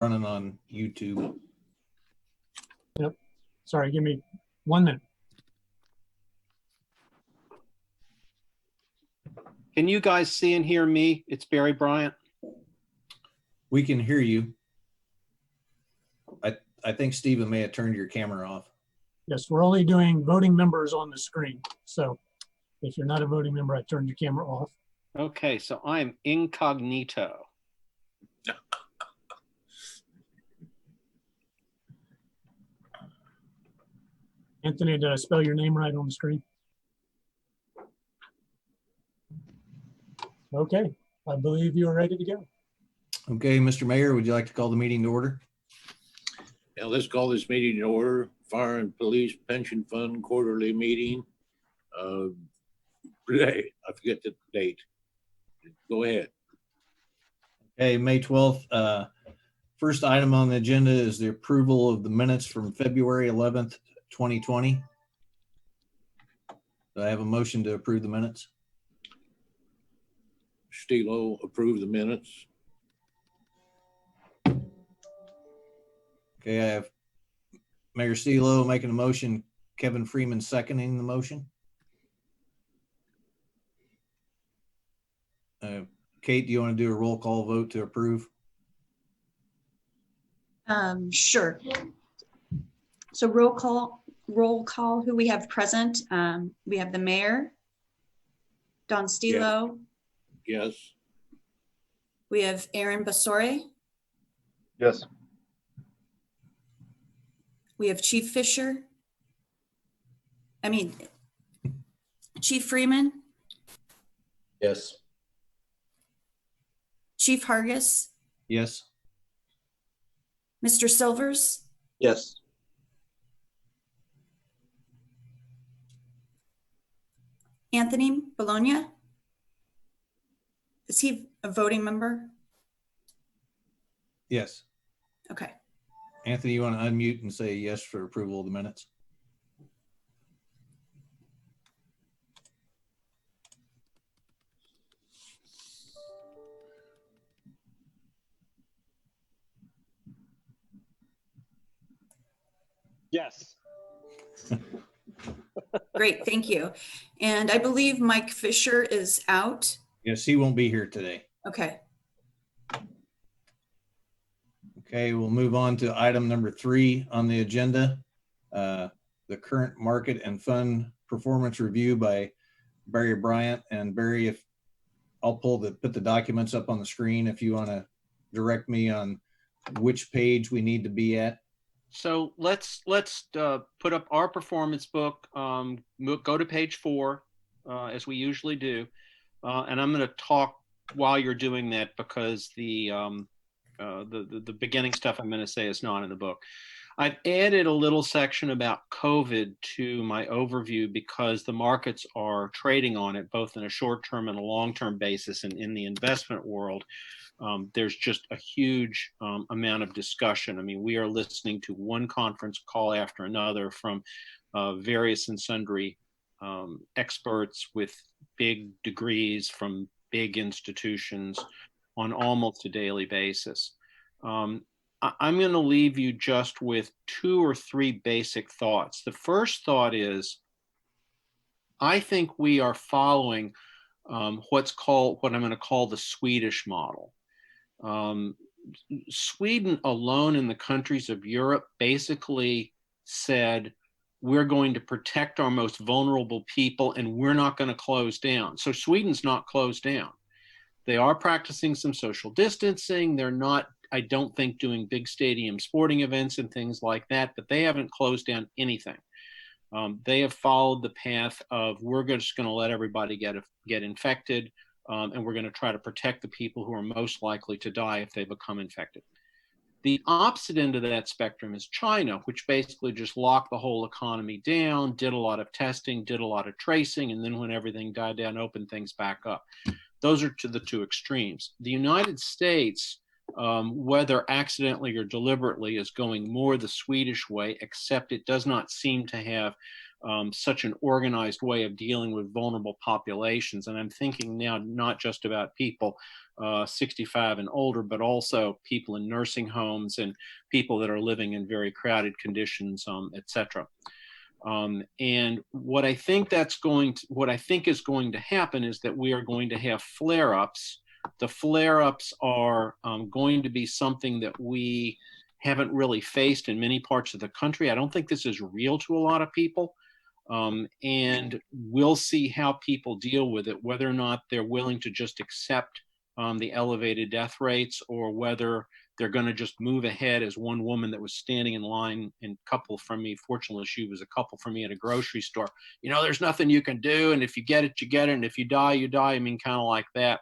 running on YouTube. Yep. Sorry, give me 1 minute. Can you guys see and hear me? It's Barry Bryant. We can hear you. I think Stephen may have turned your camera off. Yes, we're only doing voting members on the screen. So if you're not a voting member, I turned your camera off. Okay, so I'm incognito. Anthony, did I spell your name right on the screen? Okay, I believe you are ready to go. Okay, Mr. Mayor, would you like to call the meeting to order? Now let's call this meeting to order. Fire and Police Pension Fund quarterly meeting. Today, I forget the date. Go ahead. Okay, May 12th. First item on the agenda is the approval of the minutes from February 11th, 2020. Do I have a motion to approve the minutes? Stilo, approve the minutes. Okay, I have Mayor Stilo making a motion, Kevin Freeman seconding the motion. Kate, do you want to do a roll call vote to approve? Sure. So roll call, who we have present. We have the mayor, Don Stilo. Yes. We have Aaron Basore. Yes. We have Chief Fisher. Chief Freeman, Yes. Chief Hargis, Yes. Mr. Silvers, Yes. Anthony Bologna. Is he a voting member? Yes. Okay. Anthony, you want to unmute and say yes for approval of the minutes? Yes. Great, thank you. And I believe Mike Fisher is out. Yes, he won't be here today. Okay. Okay, we'll move on to item number 3 on the agenda. The current market and fund performance review by Barry Bryant. And Barry, if I'll put the documents up on the screen if you want to direct me on which page we need to be at. So let's put up our performance book. Go to page 4, as we usually do, and I'm going to talk while you're doing that because the beginning stuff I'm going to say is not in the book. I've added a little section about COVID to my overview because the markets are trading on it both in a short-term and a long-term basis, and in the investment world. There's just a huge amount of discussion. I mean, we are listening to one conference call after another from various and sundry experts with big degrees from big institutions on almost a daily basis. I'm going to leave you just with 2 or 3 basic thoughts. The first thought is, I think we are following what I'm going to call the Swedish model. Sweden alone in the countries of Europe basically said, we're going to protect our most vulnerable people and we're not going to close down. So Sweden's not closed down. They are practicing some social distancing. They're not, I don't think, doing big stadium sporting events and things like that, but they haven't closed down anything. They have followed the path of, we're just going to let everybody get infected, and we're going to try to protect the people who are most likely to die if they become infected. The opposite end of that spectrum is China, which basically just locked the whole economy down, did a lot of testing, did a lot of tracing, and then when everything died down, opened things back up. Those are to the 2 extremes. The United States, whether accidentally or deliberately, is going more the Swedish way, except it does not seem to have such an organized way of dealing with vulnerable populations. And I'm thinking now not just about people 65 and older, but also people in nursing homes and people that are living in very crowded conditions, et cetera. And what I think is going to happen is that we are going to have flare-ups. The flare-ups are going to be something that we haven't really faced in many parts of the country. I don't think this is real to a lot of people. And we'll see how people deal with it, whether or not they're willing to just accept the elevated death rates, or whether they're going to just move ahead. As one woman that was standing in line and couple from me, fortunately she was a couple from me at a grocery store, there's nothing you can do, and if you get it, you get it, and if you die, you die. I mean, kind of like that.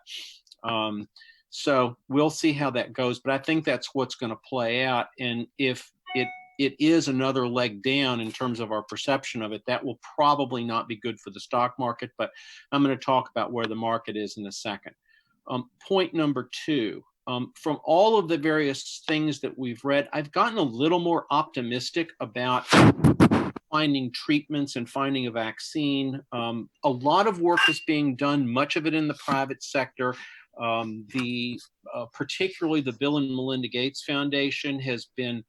So we'll see how that goes, but I think that's what's going to play out. And if it is another leg down in terms of our perception of it, that will probably not be good for the stock market, but I'm going to talk about where the market is in a second. Point number two, from all of the various things that we've read, I've gotten a little more optimistic about finding treatments and finding a vaccine. A lot of work is being done, much of it in the private sector. Particularly the Bill and Melinda Gates Foundation has been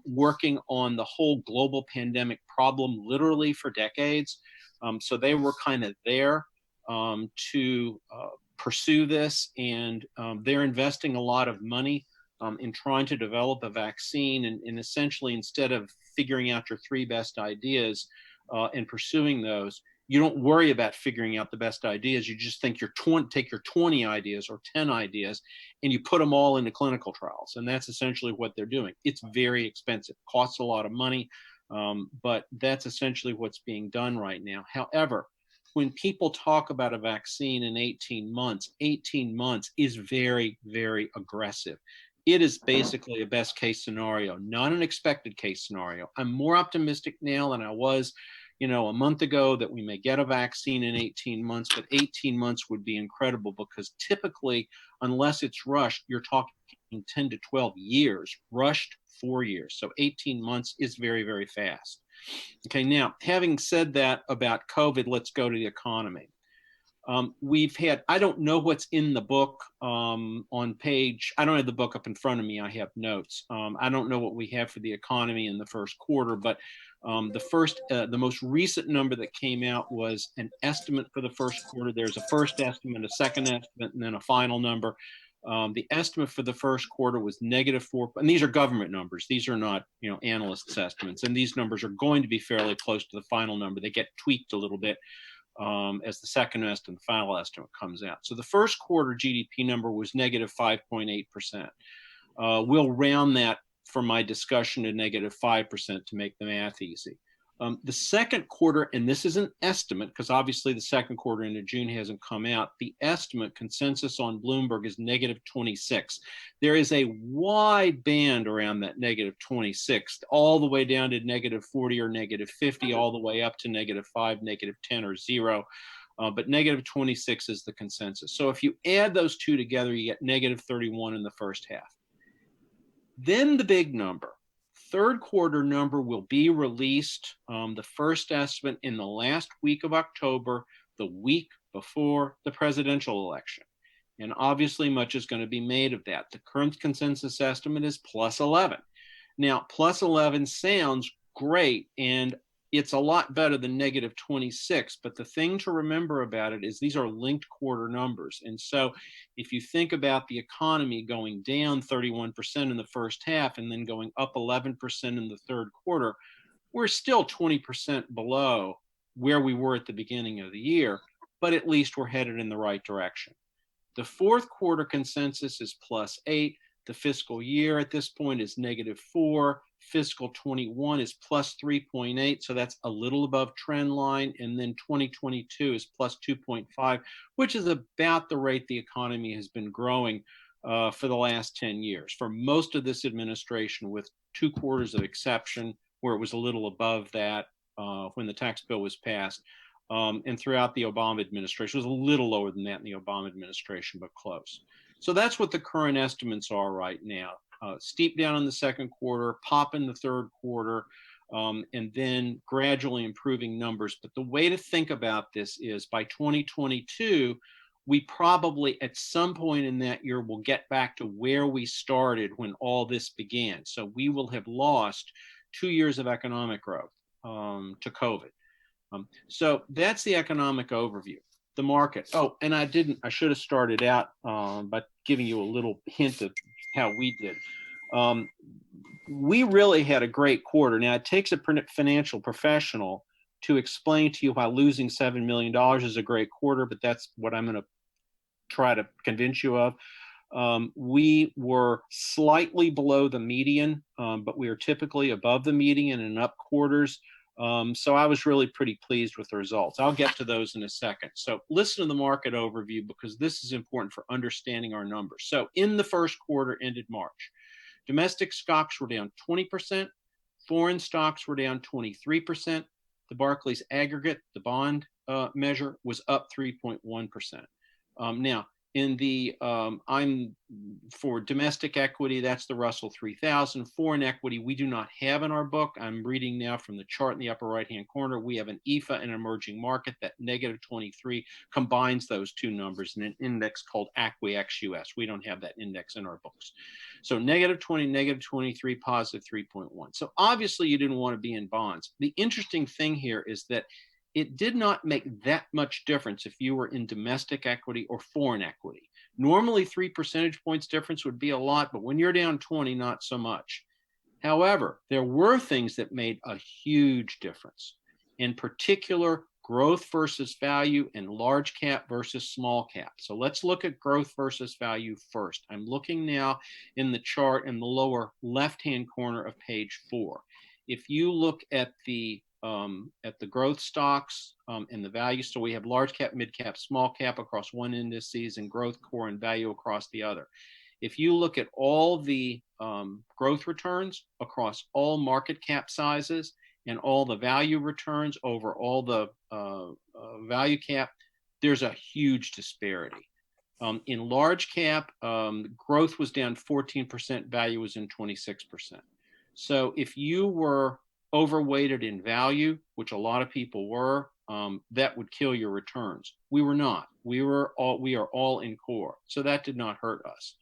working on the whole global pandemic problem literally for decades. So they were kind of there to pursue this, and they're investing a lot of money in trying to develop a vaccine. And essentially, instead of figuring out your 3 best ideas and pursuing those, you don't worry about figuring out the best ideas. You just think take your 20 ideas or 10 ideas and you put them all into clinical trials. And that's essentially what they're doing. It's very expensive, costs a lot of money, but that's essentially what's being done right now. However, when people talk about a vaccine in 18 months is very, very aggressive. It is basically a best case scenario, not an expected case scenario. I'm more optimistic now than I was a month ago that we may get a vaccine in 18 months, but 18 months would be incredible, because typically, unless it's rushed, you're talking 10 to 12 years, rushed 4 years. So 18 months is very, very fast. Okay, now, having said that about COVID, let's go to the economy. I don't know what's in the book on page, I don't have the book up in front of me, I have notes. I don't know what we have for the economy in the first quarter, but the most recent number that came out was an estimate for the first quarter. There's a first estimate, a second estimate, and then a final number. The estimate for the first quarter was -4, and these are government numbers. These are not, analysts' estimates, and these numbers are going to be fairly close to the final number. They get tweaked a little bit as the second estimate and the final estimate comes out. So the first quarter GDP number was -5.8%. We'll round that for my discussion to -5% to make the math easy. The second quarter, and this is an estimate because obviously the second quarter into June hasn't come out, the estimate consensus on Bloomberg is -26. There is a wide band around that -26, all the way down to -40 or -50, all the way up to -5, -10, or 0. But -26 is the consensus. So if you add those two together, you get -31 in the first half. Then the big number. Third quarter number will be released, the first estimate in the last week of October, the week before the presidential election. And obviously much is going to be made of that. The current consensus estimate is +11. Now, +11 sounds great, and it's a lot better than -26. But the thing to remember about it is these are linked quarter numbers. And so if you think about the economy going down 31% in the first half and then going up 11% in the third quarter, we're still 20% below where we were at the beginning of the year, but at least we're headed in the right direction. The fourth quarter consensus is +8. The fiscal year at this point is -4. Fiscal 21 is +3.8, so that's a little above trend line. And then 2022 is +2.5, which is about the rate the economy has been growing for the last 10 years. For most of this administration, with 2 quarters of exception, where it was a little above that when the tax bill was passed. And throughout the Obama administration, it was a little lower than that in the Obama administration, but close. So that's what the current estimates are right now. Steep down in the second quarter, pop in the third quarter, and then gradually improving numbers. But the way to think about this is by 2022, we probably at some point in that year will get back to where we started when all this began. So we will have lost 2 years of economic growth to COVID. So that's the economic overview. The market. Oh, and I should have started out by giving you a little hint of how we did. We really had a great quarter. Now, it takes a financial professional to explain to you why losing $7 million is a great quarter, but that's what I'm going to try to convince you of. We were slightly below the median, but we are typically above the median in up quarters. So I was really pretty pleased with the results. I'll get to those in a second. So listen to the market overview because this is important for understanding our numbers. So in the first quarter ended March, domestic stocks were down 20%, foreign stocks were down 23%. The Barclays aggregate, the bond measure, was up 3.1%. Now, in the I'm for domestic equity, that's the Russell 3000. Foreign equity, we do not have in our book. I'm reading now from the chart in the upper right-hand corner. We have an EFA, an emerging market, that -23 combines those two numbers in an index called ACWI XUS. We don't have that index in our books. So -20, -23, +3.1. So obviously you didn't want to be in bonds. The interesting thing here is that it did not make that much difference if you were in domestic equity or foreign equity. Normally 3 percentage points difference would be a lot, but when you're down 20, not so much. However, there were things that made a huge difference. In particular, growth versus value and large cap versus small cap. So let's look at growth versus value first. I'm looking now in the chart in the lower left-hand corner of page 4. If you look at the growth stocks and the value, so we have large cap, mid cap, small cap across one indices and growth, core, and value across the other. If you look at all the growth returns across all market cap sizes and all the value returns over all the value cap, there's a huge disparity. In large cap, growth was down 14%, value was in 26%. So if you were overweighted in value, which a lot of people were, that would kill your returns. We were not. We are all in core. So that did not hurt us.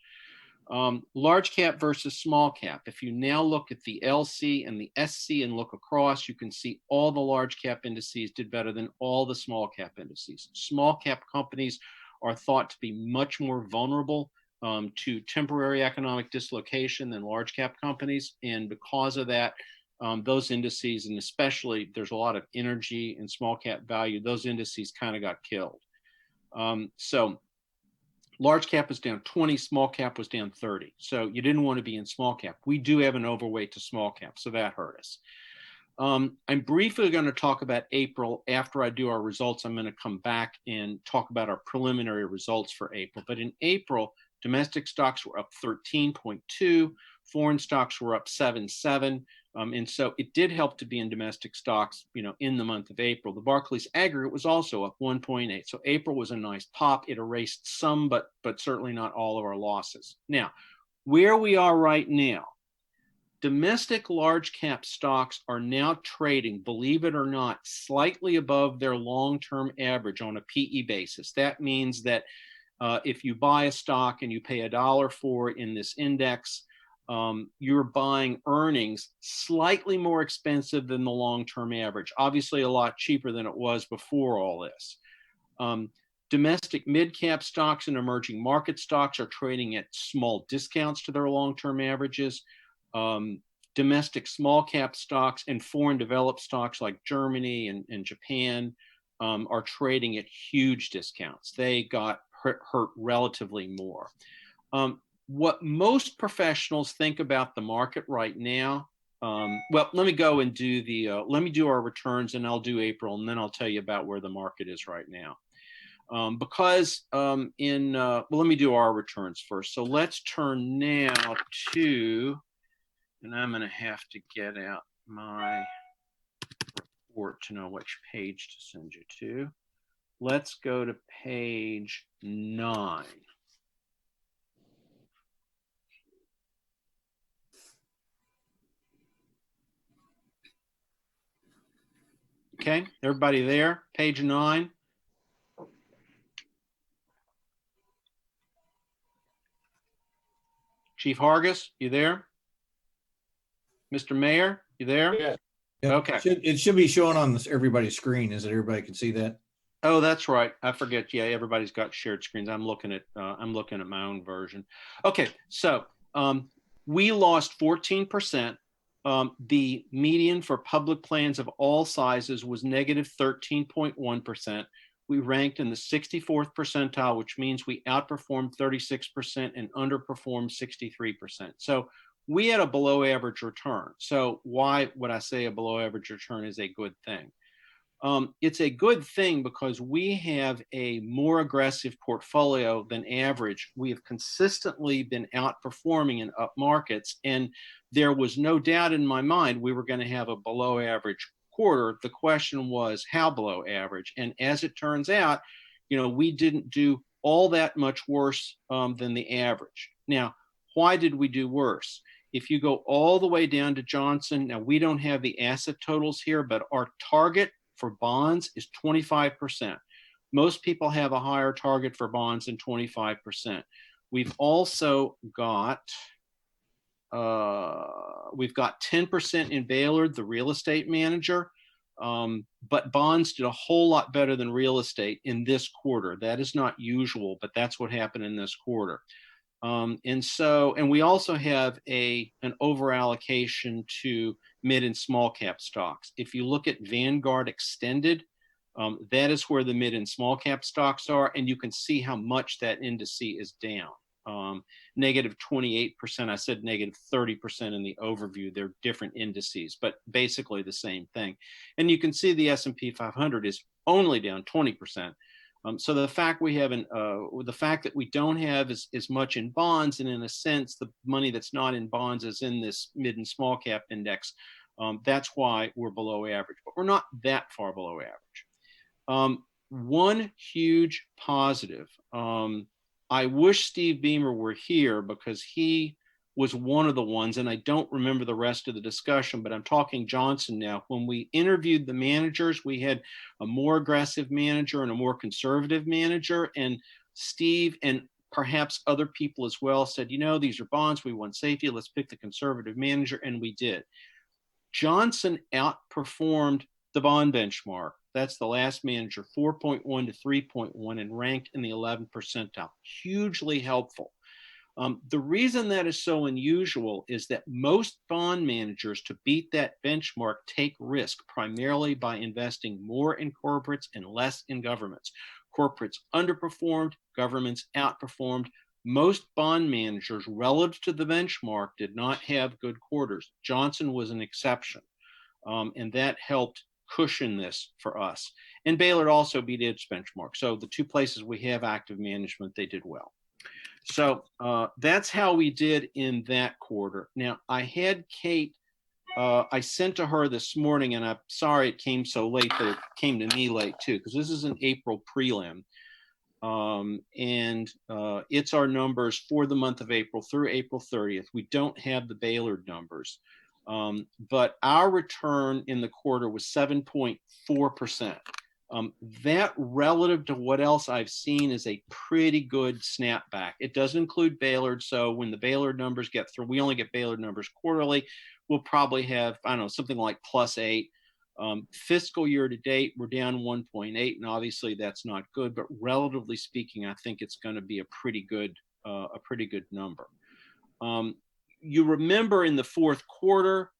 Large cap versus small cap. If you now look at the LC and the SC and look across, you can see all the large cap indices did better than all the small cap indices. Small cap companies are thought to be much more vulnerable to temporary economic dislocation than large cap companies. And because of that, those indices, and especially there's a lot of energy in small cap value, those indices kind of got killed. So large cap was down 20, small cap was down 30. So you didn't want to be in small cap. We do have an overweight to small cap, so that hurt us. I'm briefly going to talk about April. After I do our results, I'm going to come back and talk about our preliminary results for April. But in April, domestic stocks were up 13.2, foreign stocks were up 7.7. And so it did help to be in domestic stocks, in the month of April. The Barclays aggregate was also up 1.8. So April was a nice pop. It erased some, but certainly not all of our losses. Now, where we are right now, domestic large cap stocks are now trading, believe it or not, slightly above their long-term average on a PE basis. That means that if you buy a stock and you pay $1 for it in this index, you're buying earnings slightly more expensive than the long-term average, obviously a lot cheaper than it was before all this. Domestic mid-cap stocks and emerging market stocks are trading at small discounts to their long-term averages. Domestic small-cap stocks and foreign developed stocks like Germany and Japan are trading at huge discounts. They got hurt relatively more. What most professionals think about the market right now, well, let me go and do let me do our returns and I'll do April and then I'll tell you about where the market is right now. Well, let me do our returns first. So let's turn now to, and I'm going to have to get out my report to know which page to send you to. Let's go to page 9. Okay, everybody there? Page 9. Chief Hargis, you there? Mr. Mayor, you there? Yeah. Yep. Okay. It should be showing on everybody's screen. Is it everybody can see that? Oh, that's right. I forget. Yeah, everybody's got shared screens. I'm looking at my own version. Okay, so we lost 14%. The median for public plans of all sizes was negative 13.1%. We ranked in the 64th percentile, which means we outperformed 36% and underperformed 63%. So we had a below average return. So why would I say a below average return is a good thing? It's a good thing because we have a more aggressive portfolio than average. We have consistently been outperforming in up markets, and there was no doubt in my mind we were going to have a below average quarter. The question was how below average, and as it turns out, we didn't do all that much worse than the average. Now, why did we do worse? If you go all the way down to Johnson, now we don't have the asset totals here, but our target for bonds is 25%. Most people have a higher target for bonds than 25%. We've also got, we've got 10% in Baylord, the real estate manager, but bonds did a whole lot better than real estate in this quarter. That is not usual, but that's what happened in this quarter. And we also have an over allocation to mid and small cap stocks. If you look at Vanguard Extended, that is where the mid and small cap stocks are, and you can see how much that index is down. Negative 28%. I said negative 30% in the overview. They're different indices, but basically the same thing. And you can see the S&P 500 is only down 20%. So the fact that we don't have as much in bonds, and in a sense, the money that's not in bonds is in this mid and small cap index. That's why we're below average, but we're not that far below average. One huge positive. I wish Steve Beamer were here because he was one of the ones, and I don't remember the rest of the discussion, but I'm talking Johnson now. When we interviewed the managers, we had a more aggressive manager and a more conservative manager, and Steve and perhaps other people as well said, these are bonds, we want safety, let's pick the conservative manager, and we did. Johnson outperformed the bond benchmark. That's the last manager, 4.1 to 3.1, and ranked in the 11th percentile. Hugely helpful. The reason that is so unusual is that most bond managers, to beat that benchmark, take risk primarily by investing more in corporates and less in governments. Corporates underperformed, governments outperformed. Most bond managers relative to the benchmark did not have good quarters. Johnson was an exception, and that helped cushion this for us. And Baylord also beat its benchmark. So the two places we have active management, they did well. So that's how we did in that quarter. Now, I had Kate, I sent to her this morning, and I'm sorry it came so late, but it came to me late too, because this is an April prelim. And it's our numbers for the month of April through April 30th. We don't have the Baylord numbers, but our return in the quarter was 7.4%. That relative to what else I've seen is a pretty good snapback. It does include Baylord. So when the Baylord numbers get through, we only get Baylord numbers quarterly. We'll probably have, I don't know, something like +8. Fiscal year to date, we're down 1.8, and obviously that's not good, but relatively speaking, I think it's going to be a pretty good number. You remember in the fourth quarter,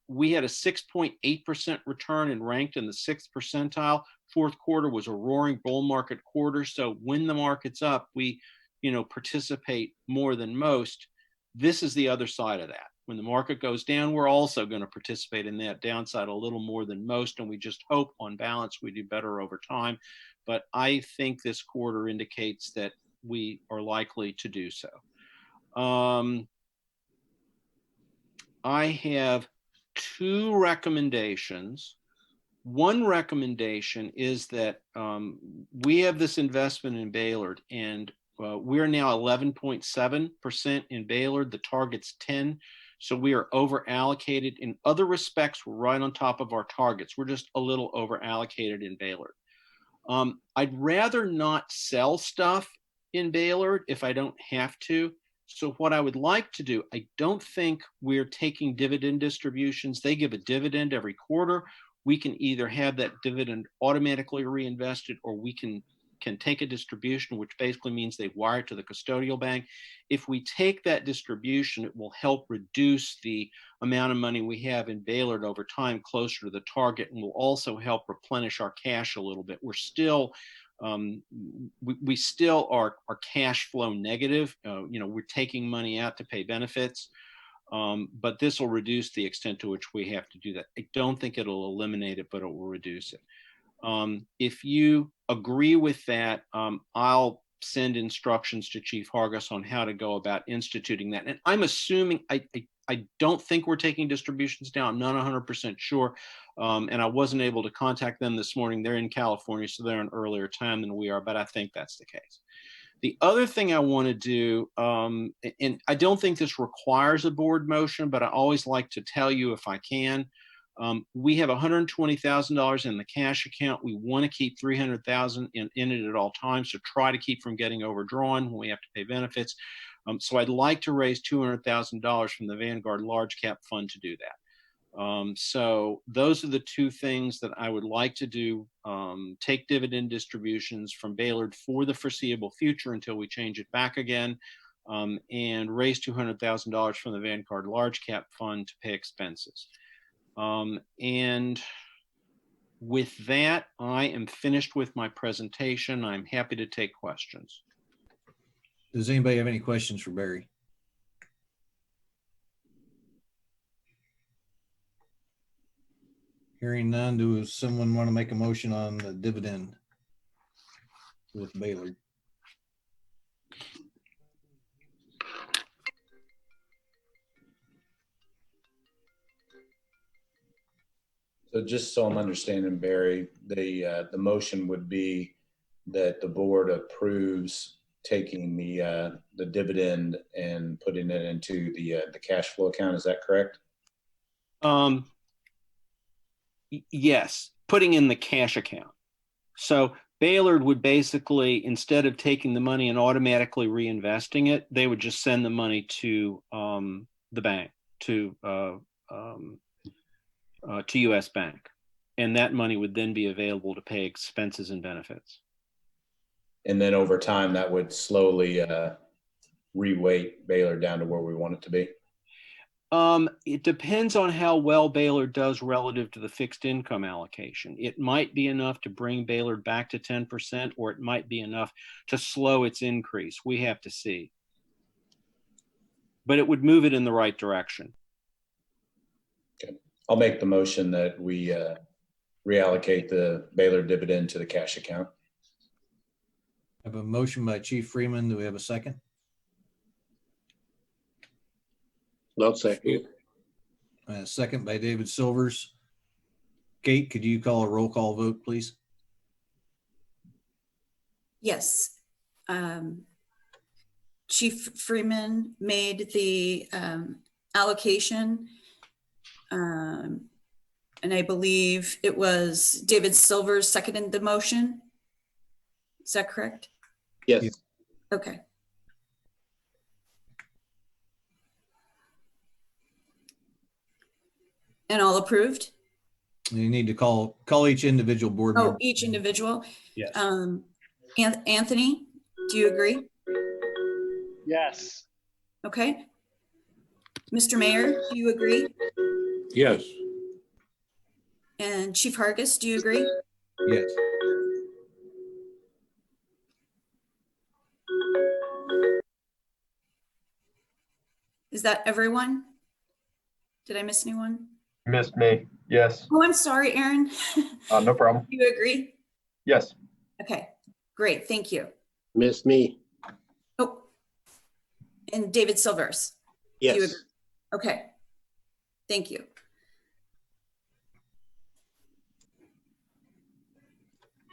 we had a 6.8% return and ranked in the 6th percentile. Fourth quarter was a roaring bull market quarter. So when the market's up, we, participate more than most. This is the other side of that. When the market goes down, we're also going to participate in that downside a little more than most. And we just hope on balance we do better over time. But I think this quarter indicates that we are likely to do so. I have two recommendations. One recommendation is that we have this investment in Baylord, and we're now 11.7% in Baylord. The target's 10. So we are over allocated. In other respects, we're right on top of our targets. We're just a little over allocated in Baylord. I'd rather not sell stuff in Baylord if I don't have to. So what I would like to do, I don't think we're taking dividend distributions. They give a dividend every quarter. We can either have that dividend automatically reinvested, or we can take a distribution, which basically means they wire it to the custodial bank. If we take that distribution, it will help reduce the amount of money we have in Baylord over time closer to the target, and will also help replenish our cash a little bit. We're still we still are cash flow negative. We're taking money out to pay benefits, but this will reduce the extent to which we have to do that. I don't think it'll eliminate it, but it will reduce it. If you agree with that, I'll send instructions to Chief Hargis on how to go about instituting that. And I'm assuming, I don't think we're taking distributions down. I'm not 100% sure. And I wasn't able to contact them this morning. They're in California, so they're an earlier time than we are, but I think that's the case. The other thing I want to do, and I don't think this requires a board motion, but I always like to tell you if I can. We have $120,000 in the cash account. We want to keep $300,000 in it at all times to try to keep from getting overdrawn when we have to pay benefits. So I'd like to raise $200,000 from the Vanguard Large Cap Fund to do that. So those are the two things that I would like to do. Take dividend distributions from Baylord for the foreseeable future until we change it back again, and raise $200,000 from the Vanguard Large Cap Fund to pay expenses. And with that, I am finished with my presentation. I'm happy to take questions. Does anybody have any questions for Barry? Hearing none, does someone want to make a motion on the dividend with Baylord? So just so I'm understanding, Barry, the motion would be that the board approves taking the dividend and putting it into the cash flow account. Is that correct? Yes, putting in the cash account. So Baylord would basically, instead of taking the money and automatically reinvesting it, they would just send the money to the bank, to U.S. Bank, and that money would then be available to pay expenses and benefits. And then over time, that would slowly re-weight Baylord down to where we want it to be. It depends on how well Baylord does relative to the fixed income allocation. It might be enough to bring Baylord back to 10%, or it might be enough to slow its increase. We have to see. But it would move it in the right direction. Okay. I'll make the motion that we reallocate the Baylord dividend to the cash account. I have a motion by Chief Freeman. Do we have a second? No second. A second by David Silvers. Kate, could you call a roll call vote, please? Yes. Chief Freeman made the allocation. And I believe it was David Silvers seconded the motion. Is that correct? Yes. Okay. And all approved? You need to call each individual board member. Oh, each individual. Yes. Anthony, do you agree? Yes. Okay. Mr. Mayor, do you agree? Yes. And Chief Hargis, do you agree? Yes. Is that everyone? Did I miss anyone? Missed me. Yes. Oh, I'm sorry, Aaron. No problem. You agree? Yes. Okay, great. Thank you. Miss me. Oh, and David Silvers. Do you Yes. agree? Okay. Thank you.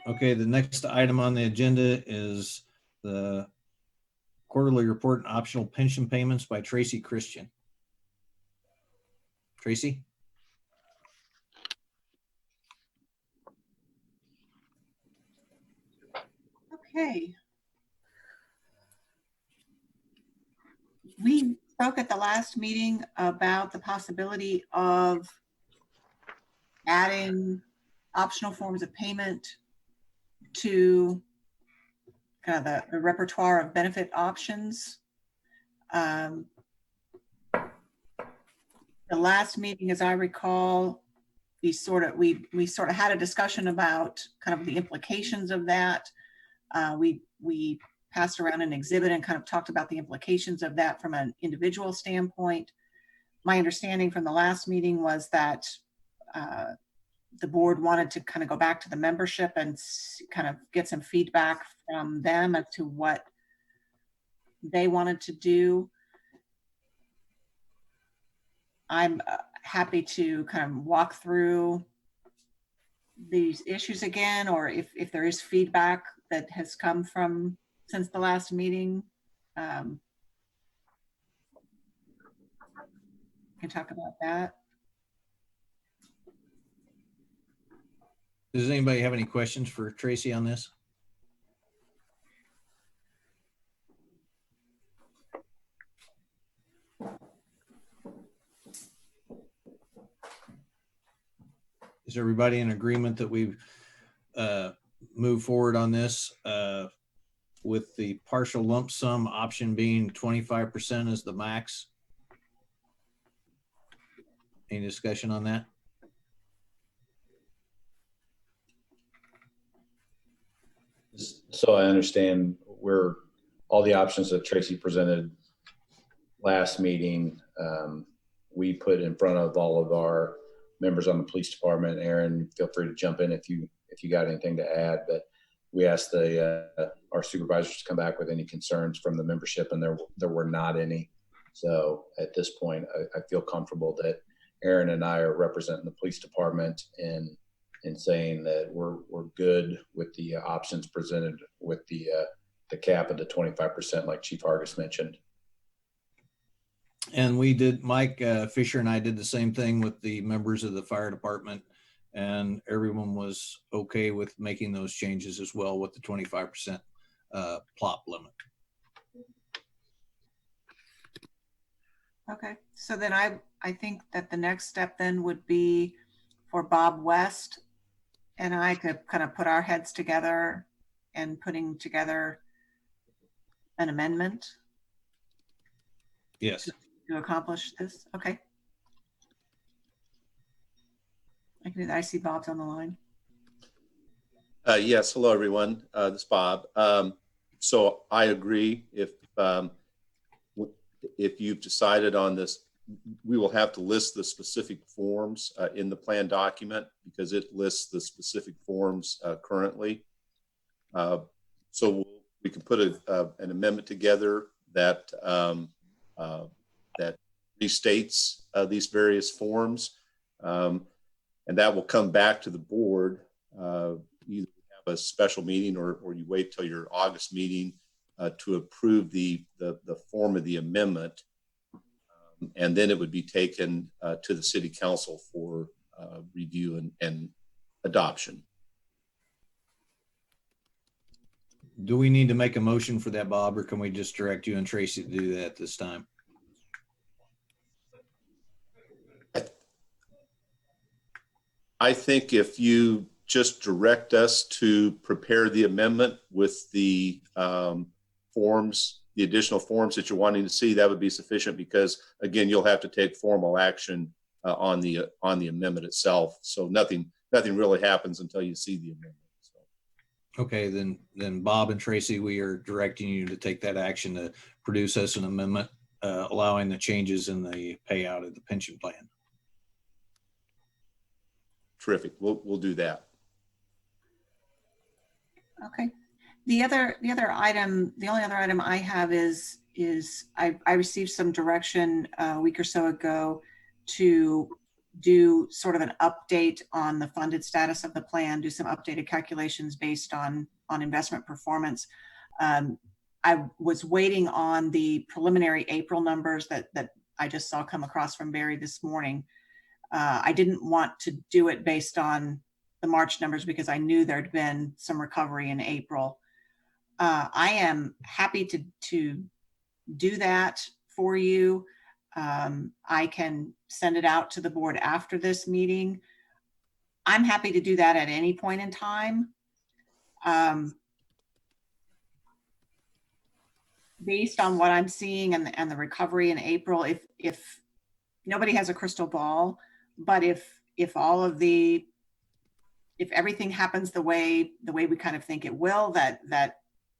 Okay, the next item on the agenda is the quarterly report and optional pension payments by Tracy Christian. Tracy? Okay. We spoke at the last meeting about the possibility of adding optional forms of payment to kind of the repertoire of benefit options. The last meeting, as I recall, we sort of had a discussion about kind of the implications of that. We passed around an exhibit and kind of talked about the implications of that from an individual standpoint. My understanding from the last meeting was that the board wanted to kind of go back to the membership and kind of get some feedback from them as to what they wanted to do. I'm happy to kind of walk through these issues again, or if there is feedback that has come from since the last meeting. We can talk about that. Does anybody have any questions for Tracy on this? Is everybody in agreement that we move forward on this with the partial lump sum option being 25% as the max? Any discussion on that? So I understand where all the options that Tracy presented last meeting, we put in front of all of our members on the police department. Aaron, feel free to jump in if you got anything to add, but we asked our supervisors to come back with any concerns from the membership, and there were not any. So at this point, I feel comfortable that Aaron and I are representing the police department in saying that we're good with the options presented with the cap of the 25%, like Chief Hargis mentioned. And we did, Mike Fisher and I did the same thing with the members of the fire department, and everyone was okay with making those changes as well with the 25% plop limit. Okay, so then I think that the next step then would be for Bob West and I could kind of put our heads together and putting together an amendment. Yes. To accomplish this. Okay. I can do that. I see Bob's on the line. Yes. Hello, everyone. This is Bob. So I agree. If you've decided on this, we will have to list the specific forms in the plan document because it lists the specific forms currently. So we can put an amendment together that that restates these various forms, and that will come back to the board. Either have a special meeting or you wait till your August meeting to approve the form of the amendment. And then it would be taken to the city council for review and adoption. Do we need to make a motion for that, Bob, or can we just direct you and Tracy to do that this time? I think if you just direct us to prepare the amendment with the forms, the additional forms that you're wanting to see, that would be sufficient because again, you'll have to take formal action on the amendment itself. So nothing really happens until you see the amendment. So. Okay, then Bob and Tracy, we are directing you to take that action to produce us an amendment allowing the changes in the payout of the pension plan. Terrific. We'll do that. Okay. The only other item I have is I received some direction a week or so ago to do sort of an update on the funded status of the plan, do some updated calculations based on investment performance. I was waiting on the preliminary April numbers that I just saw come across from Barry this morning. I didn't want to do it based on the March numbers because I knew there'd been some recovery in April. I am happy to do that for you. I can send it out to the board after this meeting. I'm happy to do that at any point in time. Based on what I'm seeing and the recovery in April, if nobody has a crystal ball, but if everything happens the way we kind of think it will, that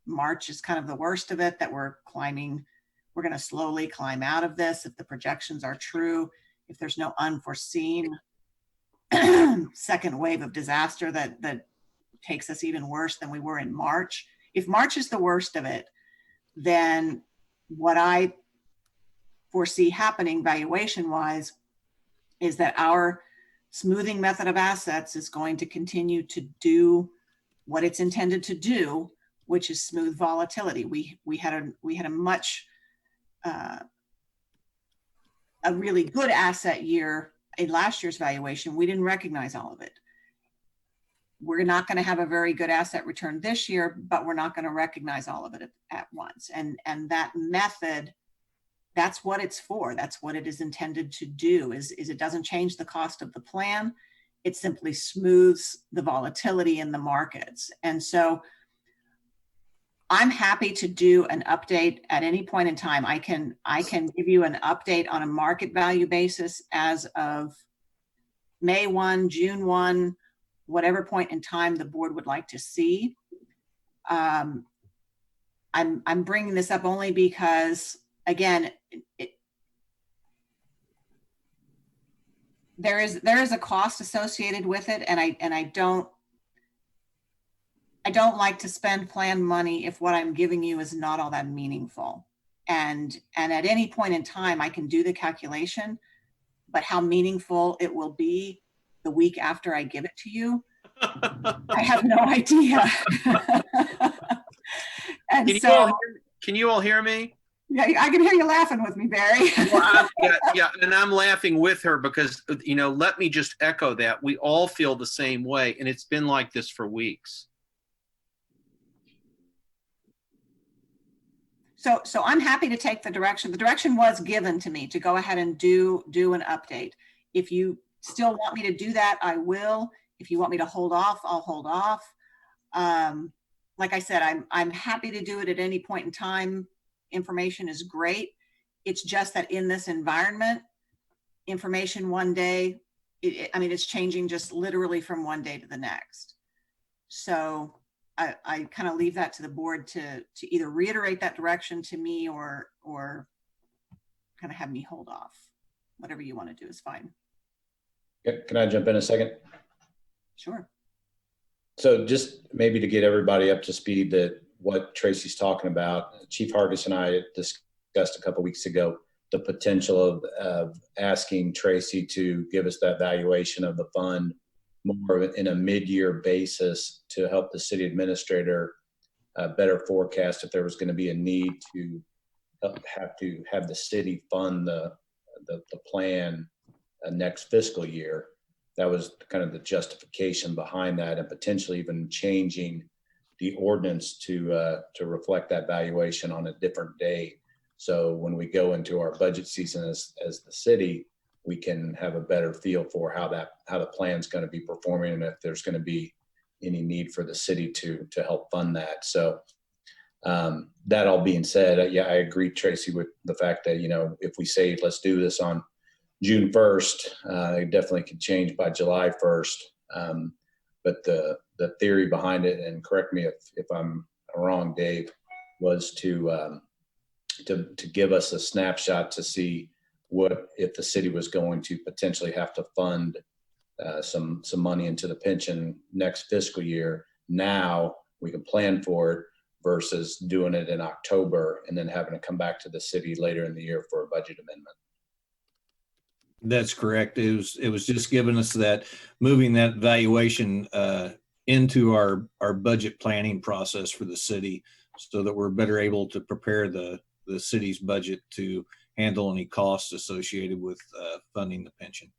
March is kind of the worst of it, that we're going to slowly climb out of this. If the projections are true, if there's no unforeseen second wave of disaster that takes us even worse than we were in March. If March is the worst of it, then what I foresee happening valuation wise is that our smoothing method of assets is going to continue to do what it's intended to do, which is smooth volatility. We had a much a really good asset year in last year's valuation. We didn't recognize all of it. We're not going to have a very good asset return this year, but we're not going to recognize all of it at once. And that method, that's what it's for. That's what it is intended to do, is it doesn't change the cost of the plan. It simply smooths the volatility in the markets. And so I'm happy to do an update at any point in time. I can give you an update on a market value basis as of May 1, June 1, whatever point in time the board would like to see. I'm bringing this up only because, again, there is a cost associated with it, and I don't like to spend plan money if what I'm giving you is not all that meaningful. And at any point in time, I can do the calculation, but how meaningful it will be the week after I give it to you, I have no idea. And can you all hear me? Yeah, I can hear you laughing with me, Barry. Well, yeah, and I'm laughing with her because, let me just echo that. We all feel the same way, and it's been like this for weeks. So I'm happy to take the direction. The direction was given to me to go ahead and do an update. If you still want me to do that, I will. If you want me to hold off, I'll hold off. Like I said, I'm happy to do it at any point in time. Information is great. It's just that in this environment, information one day, it's changing just literally from one day to the next. So I kind of leave that to the board to either reiterate that direction to me or kind of have me hold off. Whatever you want to do is fine. Can I jump in a second? Sure. So just maybe to get everybody up to speed that what Tracy's talking about, Chief Hargis and I discussed a couple of weeks ago the potential of asking Tracy to give us that valuation of the fund more in a mid-year basis to help the city administrator better forecast if there was going to be a need to have the city fund the plan next fiscal year. That was kind of the justification behind that, and potentially even changing the ordinance to reflect that valuation on a different day. So when we go into our budget season as the city, we can have a better feel for how the plan's going to be performing and if there's going to be any need for the city to help fund that. So that all being said, yeah, I agree, Tracy, with the fact that, if we say, let's do this on June 1st, it definitely could change by July 1st. But the theory behind it, and correct me if I'm wrong, Dave, was to give us a snapshot to see what if the city was going to potentially have to fund some money into the pension next fiscal year. Now we can plan for it versus doing it in October and then having to come back to the city later in the year for a budget amendment. That's correct. It was just giving us that, moving that valuation into our budget planning process for the city so that we're better able to prepare the city's budget to handle any costs associated with funding the pension.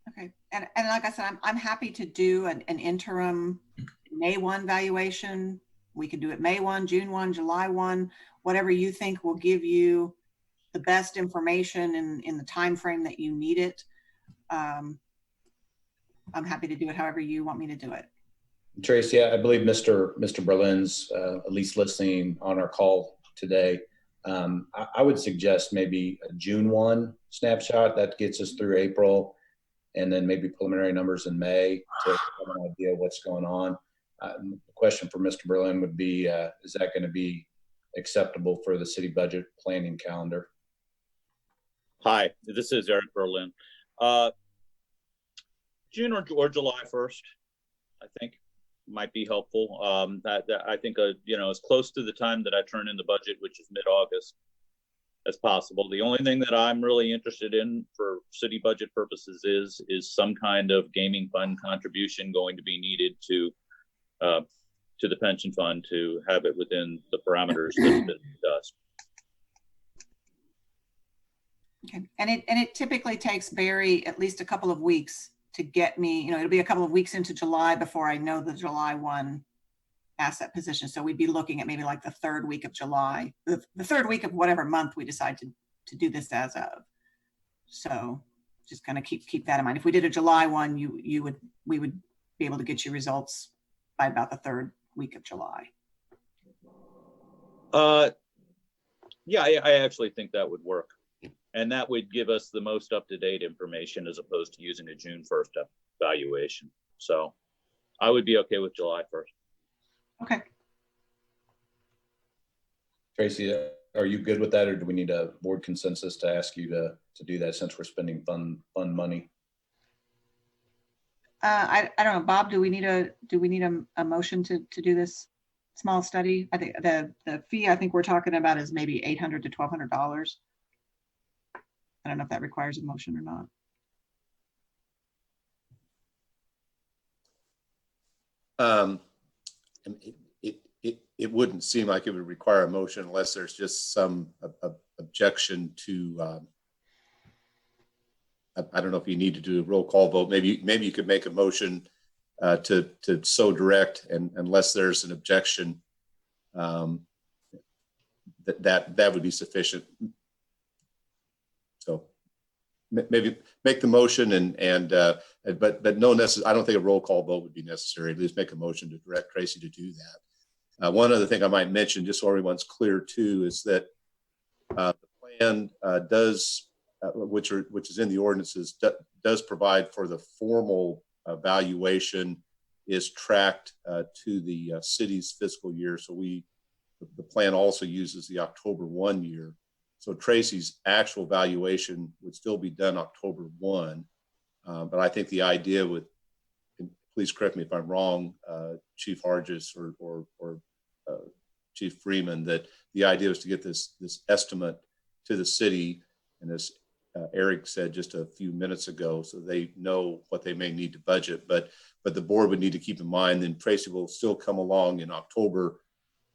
Okay, and like I said, I'm happy to do an interim May 1 valuation We can do it May 1, June 1, July 1, whatever you think will give you the best information in the time frame that you need it. I'm happy to do it however you want me to do it. Tracy, I believe Mr. Berlin's at least listening on our call today. I would suggest maybe a June 1 snapshot that gets us through April, and then maybe preliminary numbers in May to have an idea of what's going on. The question for Mr. Berlin would be, is that going to be acceptable for the city budget planning calendar? Hi, this is Eric Berlin. June or July 1st, I think, might be helpful. That I think, as close to the time that I turn in the budget, which is mid-August, as possible. The only thing that I'm really interested in for city budget purposes is some kind of gaming fund contribution going to be needed to the pension fund to have it within the parameters that it does. Okay, and it typically takes Barry at least a couple of weeks to get me, it'll be a couple of weeks into July before I know the July 1 asset position. So we'd be looking at maybe like the third week of July, the third week of whatever month we decide to do this as of. So just kind of keep that in mind. If we did a July 1, we would be able to get you results by about the third week of July. Yeah, I actually think that would work. And that would give us the most up-to-date information as opposed to using a June 1st evaluation. So I would be okay with July 1st. Okay. Tracy, are you good with that, or do we need a board consensus to ask you to do that since we're spending fund money? I don't know, Bob, do we need a motion to do this small study? I think the fee I think we're talking about is maybe $800 to $1,200. I don't know if that requires a motion or not. It wouldn't seem like it would require a motion unless there's just some objection to. I don't know if you need to do a roll call vote. Maybe you could make a motion to so direct, and unless there's an objection, that would be sufficient. So maybe make the motion but no necessary. I don't think a roll call vote would be necessary. At least make a motion to direct Tracy to do that. One other thing I might mention, just so everyone's clear too, is that the plan does, which is in the ordinances, does provide for the formal valuation is tracked to the city's fiscal year. So the plan also uses the October 1 year. So Tracy's actual valuation would still be done October 1. But I think the idea with, please correct me if I'm wrong, Chief Hargis or Chief Freeman, that the idea was to get this estimate to the city, and as Eric said just a few minutes ago, so they know what they may need to budget. But the board would need to keep in mind, then Tracy will still come along in October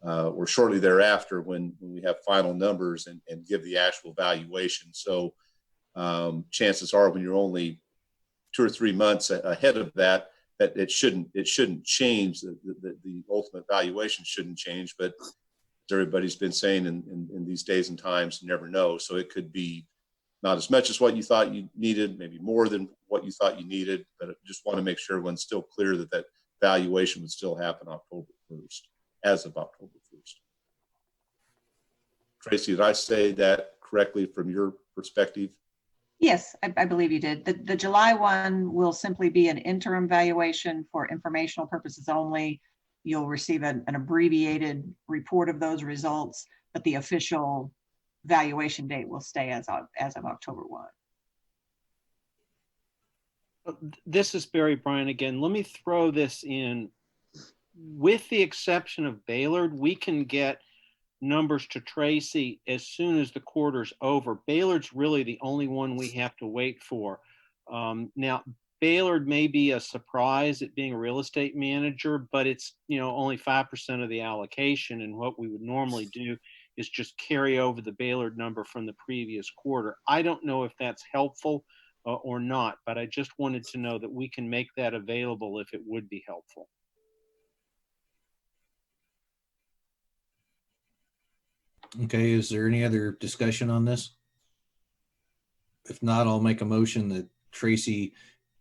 or shortly thereafter when we have final numbers and give the actual valuation. So chances are, when you're only 2 or 3 months ahead of that it shouldn't change. The ultimate valuation shouldn't change, but as everybody's been saying in these days and times, you never know. So it could be not as much as what you thought you needed, maybe more than what you thought you needed, but I just want to make sure everyone's still clear that valuation would still happen October 1st, as of October 1st. Tracy, did I say that correctly from your perspective? Yes, I believe you did. The July 1 will simply be an interim valuation for informational purposes only. You'll receive an abbreviated report of those results, but the official valuation date will stay as of October 1. This is Barry Bryan again. Let me throw this in. With the exception of Baylord, we can get numbers to Tracy as soon as the quarter's over. Baylard's really the only one we have to wait for. Now, Baylord may be a surprise at being a real estate manager, but it's only 5% of the allocation, and what we would normally do is just carry over the Baylord number from the previous quarter. I don't know if that's helpful or not, but I just wanted to know that we can make that available if it would be helpful. Okay, is there any other discussion on this? If not, I'll make a motion that Tracy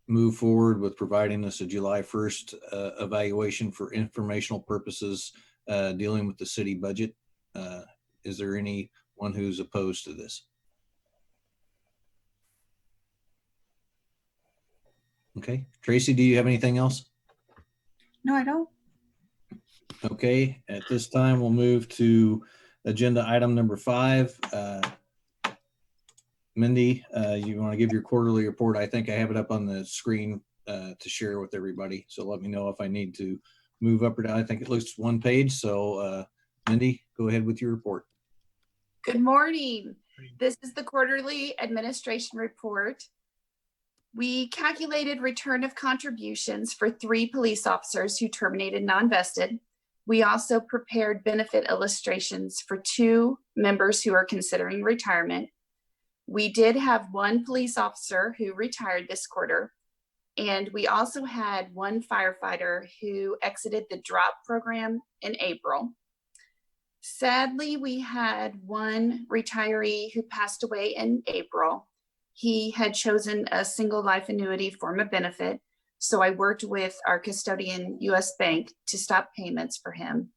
move forward with providing us a July 1st evaluation for informational purposes dealing with the city budget. Is there anyone who's opposed to this? Okay, Tracy, do you have anything else? No, I don't. Okay, at this time, we'll move to agenda item number 5. Mindy, you want to give your quarterly report? I think I have it up on the screen to share with everybody. So let me know if I need to move up or down. I think it looks one page. So Mindy, go ahead with your report. Good morning. This is the quarterly administration report. We calculated return of contributions for 3 police officers who terminated non-vested. We also prepared benefit illustrations for 2 members who are considering retirement. We did have 1 police officer who retired this quarter, and we also had 1 firefighter who exited the drop program in April. Sadly, we had 1 retiree who passed away in April. He had chosen a single life annuity form of benefit, so I worked with our custodian, US Bank, to stop payments for him.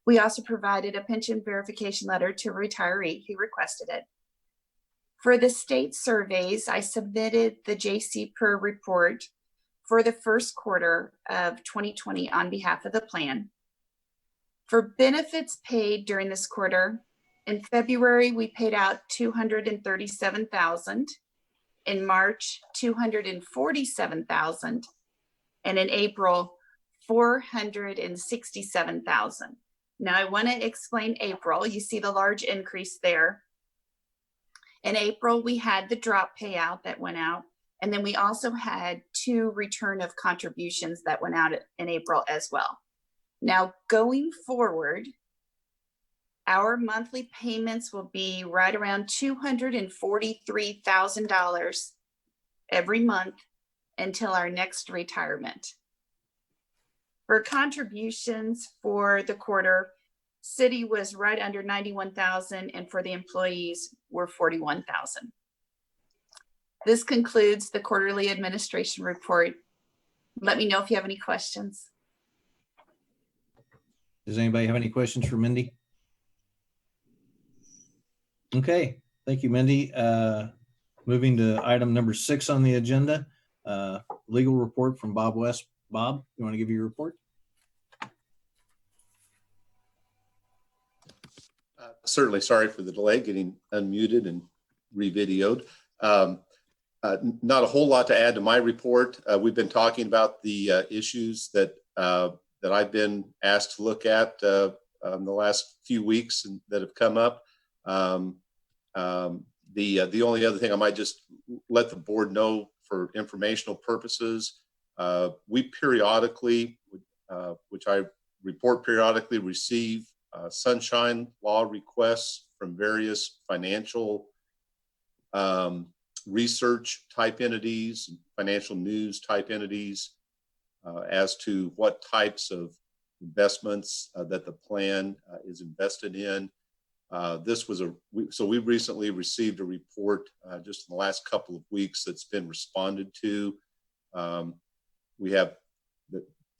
We also provided a pension verification letter to a retiree who requested it. For the state surveys, I submitted the JC Per report for the first quarter of 2020 on behalf of the plan. For benefits paid during this quarter, in February, we paid out $237,000. In March, $247,000. And in April, $467,000. Now I want to explain April. You see the large increase there. In April, we had the drop payout that went out. And then we also had 2 return of contributions that went out in April as well. Now, going forward, our monthly payments will be right around $243,000 every month until our next retirement. For contributions for the quarter, city was right under 91,000, and for the employees were 41,000. This concludes the quarterly administration report. Let me know if you have any questions. Does anybody have any questions for Mindy? Okay, thank you, Mindy. Moving to item number 6 on the agenda, legal report from Bob West. Bob, you want to give your report? Certainly, sorry for the delay getting unmuted and re-videoed. Not a whole lot to add to my report. We've been talking about the issues that I've been asked to look at in the last few weeks and that have come up. The only other thing I might just let the board know for informational purposes, we periodically, which I report periodically, receive sunshine law requests from various financial research type entities, financial news type entities, as to what types of investments that the plan is invested in. So we recently received a report just in the last couple of weeks that's been responded to.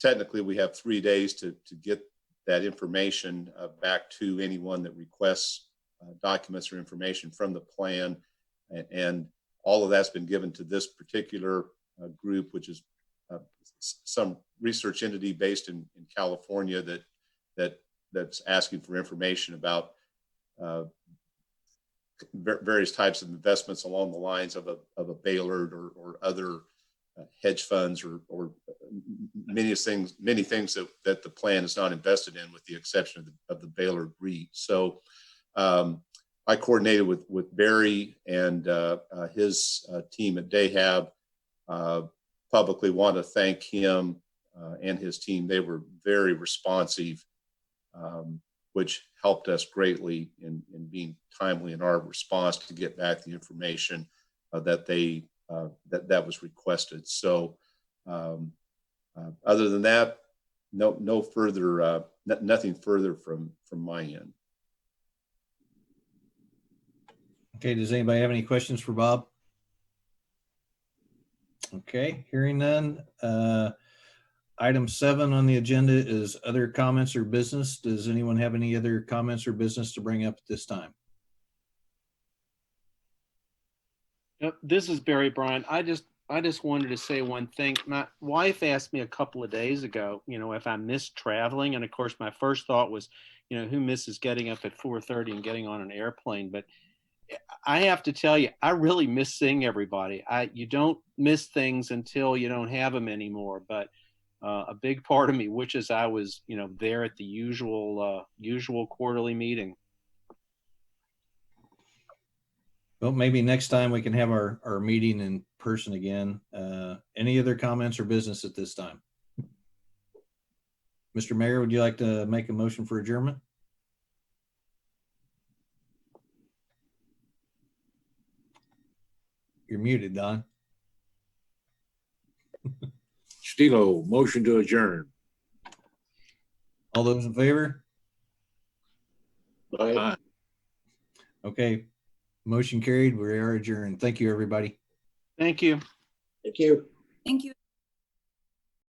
Technically we have 3 days to get that information back to anyone that requests documents or information from the plan. And all of that's been given to this particular group, which is some research entity based in California that's asking for information about various types of investments along the lines of a Baylord or other hedge funds or many things that the plan is not invested in, with the exception of the Baylord REIT. So I coordinated with Barry and his team at Dayhab. Publicly want to thank him and his team. They were very responsive, which helped us greatly in being timely in our response to get back the information that was requested. So other than that, no further, nothing further from my end. Okay, does anybody have any questions for Bob? Okay, hearing none. Item 7 on the agenda is other comments or business. Does anyone have any other comments or business to bring up at this time? This is Barry Bryant. I just wanted to say one thing. My wife asked me a couple of days ago, if I missed traveling. And of course, my first thought was, who misses getting up at 4:30 and getting on an airplane? But I have to tell you, I really miss seeing everybody. You don't miss things until you don't have them anymore. But a big part of me wishes I was, there at the usual quarterly meeting. Well, maybe next time we can have our meeting in person again. Any other comments or business at this time? Mr. Mayor, would you like to make a motion for adjournment? You're muted, Don. Stilo, motion to adjourn. All those in favor? Aye. Okay, motion carried. We are adjourned. Thank you, everybody. Thank you. Thank you. Thank you.